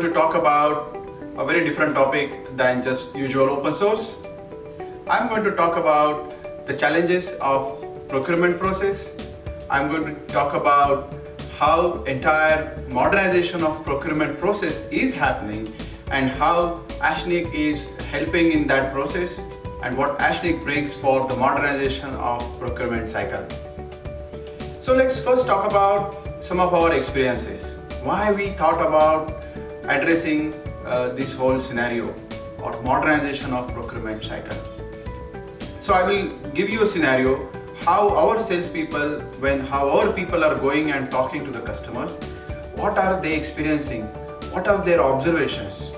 to talk about a very different topic than just usual open source. I'm going to talk about the challenges of procurement process. I'm going to talk about how entire modernization of procurement process is happening and how Ashnik is helping in that process and what Ashnik brings for the modernization of procurement cycle. So let's first talk about some of our experiences. Why we thought about addressing this whole scenario or modernization of procurement cycle. So I will give you a scenario how our salespeople, how our people are going and talking to the customers, what are they experiencing, what are their observations.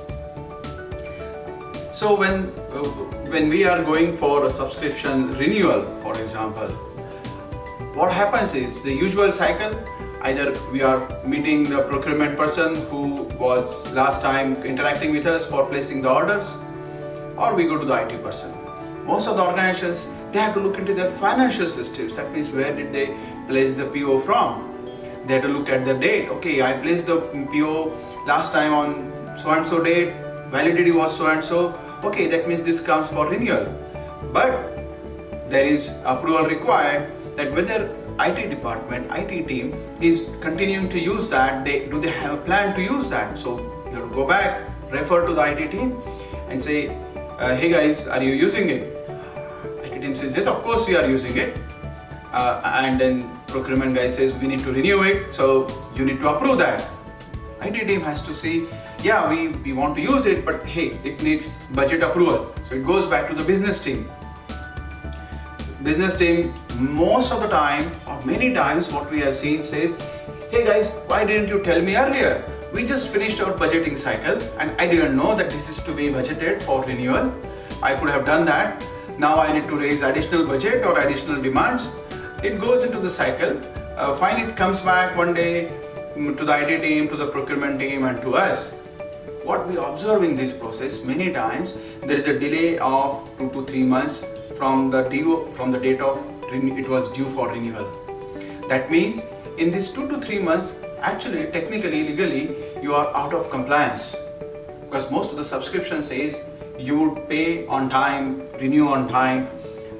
So when we are going for a subscription renewal, for example, what happens is the usual cycle, either we are meeting the procurement person who was last time interacting with us for placing the orders, or we go to the IT person. Most of the organizations, they have to look into their financial systems. That means where did they place the PO from? They have to look at the date. Okay, I placed the PO last time on so and so date, validity was so and so. Okay, that means this comes for renewal. But there is approval required that whether IT department, IT team is continuing to use that, do they have a plan to use that? So you have to go back, refer to the IT team and say, hey guys, are you using it? IT team says, yes, of course we are using it. And then procurement guy says, we need to renew it, so you need to approve that. IT team has to say, yeah, we want to use it, but hey, it needs budget approval. So it goes back to the business team. Business team, most of the time or many times what we have seen says, hey guys, why didn't you tell me earlier? We just finished our budgeting cycle and I didn't know that this is to be budgeted for renewal. I could have done that. Now I need to raise additional budget or additional demands. It goes into the cycle. Finally it comes back one day to the IT team, to the procurement team and to us. What we observe in this process, many times there is a delay of 2 to 3 months from the date of it was due for renewal. That means in this 2 to 3 months, actually technically, legally, you are out of compliance, because most of the subscription says you would pay on time, renew on time,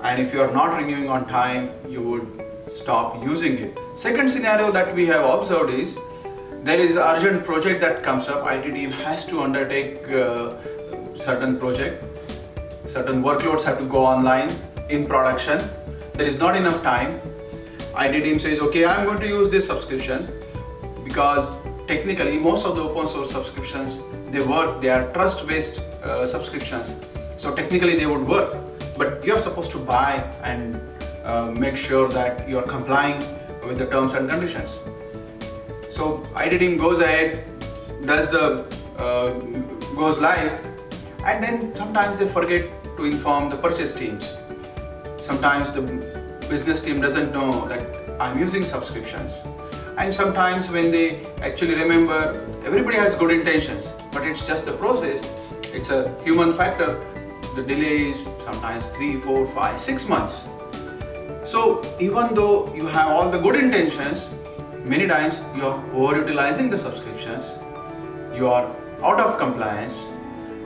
and if you are not renewing on time, you would stop using it. Second scenario that we have observed is there is an urgent project that comes up. IT team has to undertake certain project. Certain workloads have to go online in production. There is not enough time. IT team says, okay, I'm going to use this subscription because technically most of the open source subscriptions, they are trust-based subscriptions. So technically they would work, but you're supposed to buy and make sure that you're complying with the terms and conditions. So IT team goes ahead, goes live, and then sometimes they forget to inform the purchase teams. Sometimes the business team doesn't know that I'm using subscriptions. And sometimes when they actually remember, everybody has good intentions, but it's just the process. It's a human factor. The delay is sometimes 3, 4, 5, 6 months. So even though you have all the good intentions, many times you are overutilizing the subscriptions, you are out of compliance,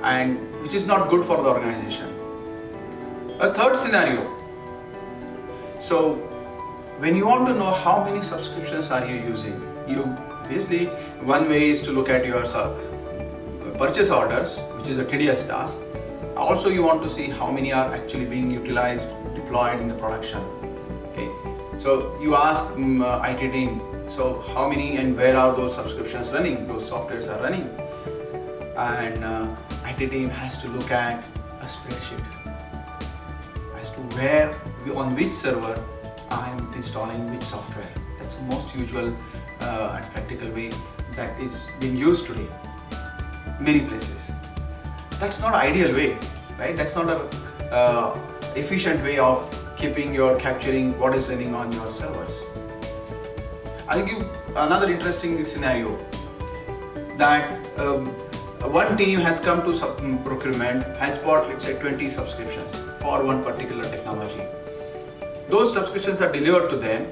and which is not good for the organization. A third scenario. So when you want to know how many subscriptions are you using, you basically, one way is to look at your purchase orders, which is a tedious task. Also you want to see how many are actually being utilized, deployed in the production. Okay. So you ask IT team, so how many and where are those subscriptions running, those softwares are running? And IT team has to look at a spreadsheet as to where, on which server I am installing which software. That's the most usual and practical way that is being used today, many places. That's not an ideal way, right? That's not a efficient way of capturing what is running on your servers. I'll give another interesting scenario that one team has come to procurement, has bought, let's say, 20 subscriptions for one particular technology. Those subscriptions are delivered to them,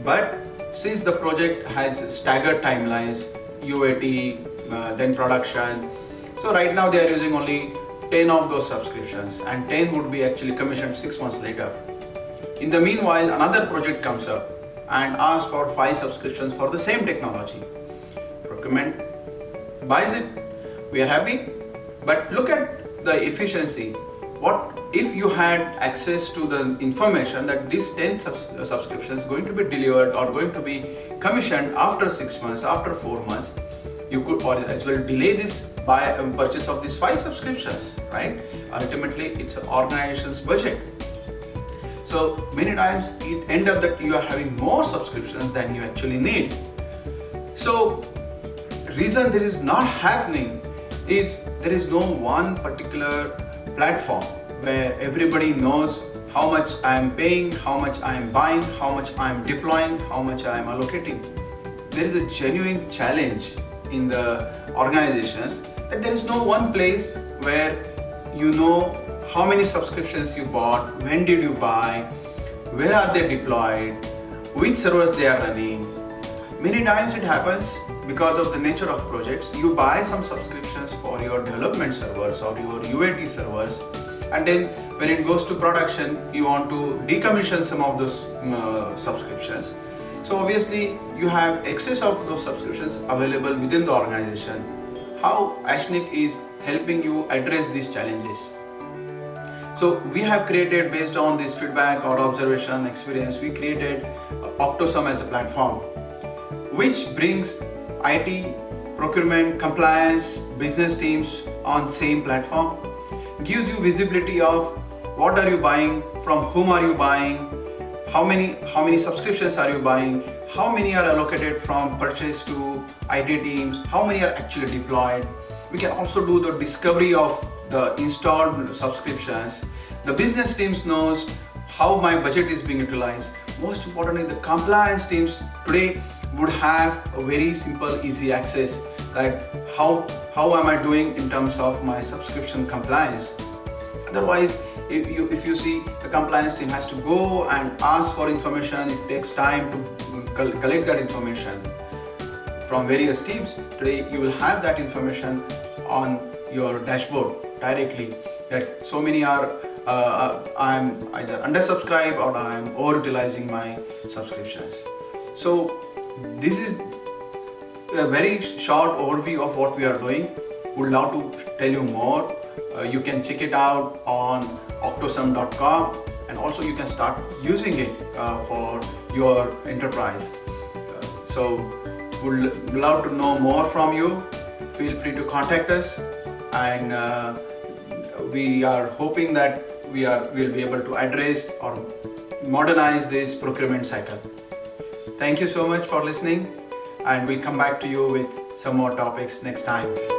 but since the project has staggered timelines, UAT, then production. So right now they are using only 10 of those subscriptions, and 10 would be actually commissioned 6 months later. In the meanwhile, another project comes up and asks for 5 subscriptions for the same technology. Procurement buys it, we are happy, but look at the efficiency. What if you had access to the information that these 10 subscriptions going to be delivered or going to be commissioned after 6 months, after 4 months, you could as well delay this by purchase of these 5 subscriptions, right? Ultimately, it's an organization's budget. So many times it ends up that you are having more subscriptions than you actually need. So reason this is not happening is there is no one particular platform where everybody knows how much I am paying, how much I am buying, how much I am deploying, how much I am allocating. There is a genuine challenge in the organizations that there is no one place where you know how many subscriptions you bought, when did you buy, where are they deployed, which servers they are running. Many times it happens because of the nature of projects. You buy some subscriptions for your development servers or your UAT servers, and then when it goes to production, you want to decommission some of those subscriptions. So obviously you have excess of those subscriptions available within the organization. How Ashnik is helping you address these challenges? So we have created, based on this feedback or observation experience, we created Octosum as a platform which brings IT, procurement, compliance, business teams on same platform, gives you visibility of what are you buying, from whom are you buying, how many subscriptions are you buying, how many are allocated from purchase to IT teams, how many are actually deployed. We can also do the discovery of the installed subscriptions. The business teams knows how my budget is being utilized. Most importantly, the compliance teams today would have a very simple, easy access, that how am I doing in terms of my subscription compliance. Otherwise, if you see, the compliance team has to go and ask for information. It takes time to collect that information from various teams. Today you will have that information on your dashboard directly, that so many are I'm either undersubscribed or I'm overutilizing my subscriptions. So this is a very short overview of what we are doing. Would love to tell you more. You can check it out on octosum.com, and also you can start using it for your enterprise. So would love to know more from you. Feel free to contact us, and we are hoping that we'll be able to address or modernize this procurement cycle. Thank you so much for listening, and we'll come back to you with some more topics next time.